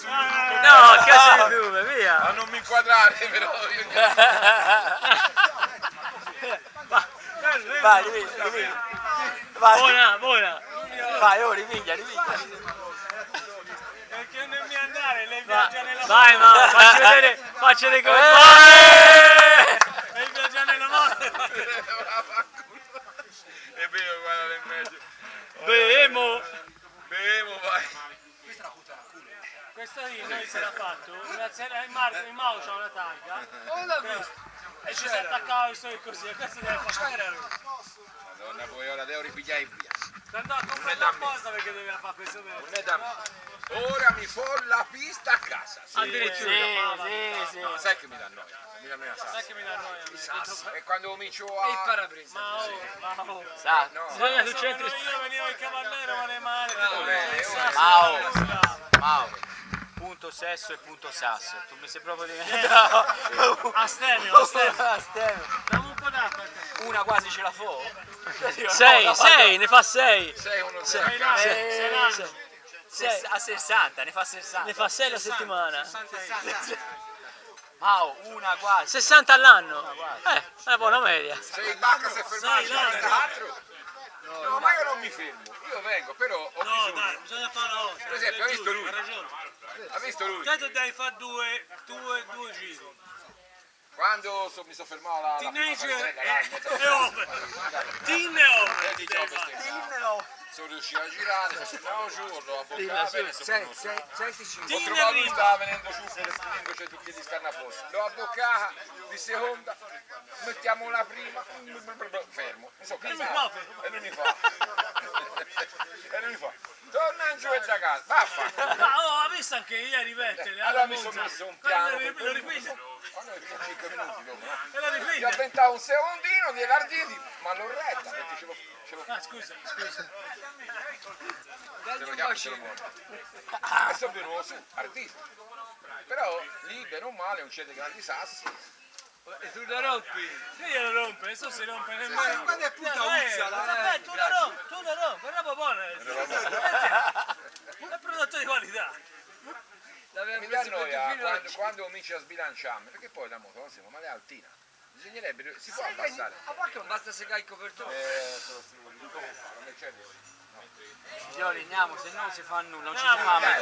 su YouTube. No, cazzo di YouTube, via. A non mi inquadrare però. Vai, ripiglia. Vai. Buona. Vai, oh, ripiglia. Perché non mi andare, lei viaggia nella moto. Vai, ma facci vedere come Lei viaggia nella moto. È vero, guarda nel mezzo. Bemo. Bevo, vai. Questo lì noi se l'ha fatto, il Mau c'ha una targa. Non l'ha visto. E ci si attaccava il suo così, e questo deve fare. Madonna, poi ora devo ripigliare via. Andò a comprare apposta perché doveva fare questo Non è da me. Ora mi fo la pista a casa. Sì. Addirittura. Sì. No, sai che mi dà noia? Mi dà meno Sai che mi dà noia a me? sasso. E quando comincio a... E il parabrisa. Ma Sa, No. bisogna tu c'entri. io venivo il cavallero ma le mani. Mao. Punto sesso e punto sasso. Tu mi sei proprio diventato. Astemio. Dammi un po' d'acqua. Una quasi ce la fo? 6, ne fa 6. 6 1 Sei 0. là. A 60, ne fa 60. Ne fa 6 la settimana. Mao, una quasi. 60 all'anno. Una buona media. Se il Bacca si è fermato a 4. No, ma io non mi fermo. Io vengo, però ho No, bisogno. dai, bisogna fare una cosa. Per esempio, ha visto lui? Ha ragione. Ha visto lui? Tanto devi fare due giri. Quando mi sono fermato la Teenager fare e over. Teen e over. di sono riuscito a girare, sono tornato giù, l'ho abboccato bene, ho trovato lui stava venendo giù con le stringo, c'è tutti gli scarnafosi. L'ho abboccata di seconda, mettiamo la prima, fermo, non so che fa. E non mi fa. Torna giù e da casa, vaffa. Ma ho visto anche ieri Vettel. Allora mi sono messo un piano. Lo ripiglia. Quando 5 minuti dopo, no? E lo Gli ho ripiglia. tentato un secondino di elargiti, ma l'ho retta perché ce l'ho. Ah, scusa. Ce lo chiamo, ce lo muovo. E sono venuto su, artista. Però lì, bene o male, non c'è dei grandi sassi. E tu la rompi. Io glielo rompe, adesso si rompe nemmeno. Ma quando è puta uzza la Tu lo rompi, è roba buona. È prodotto di qualità. Mi dà noia quando cominci a sbilanciarmi, perché poi la moto non siamo male altina. Bisognerebbe, si può abbassare. A parte non basta segare il copertore. Signori, andiamo, se no si fa nulla, non ci Dai, fermiamo. Dai,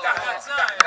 ragazzi, dai.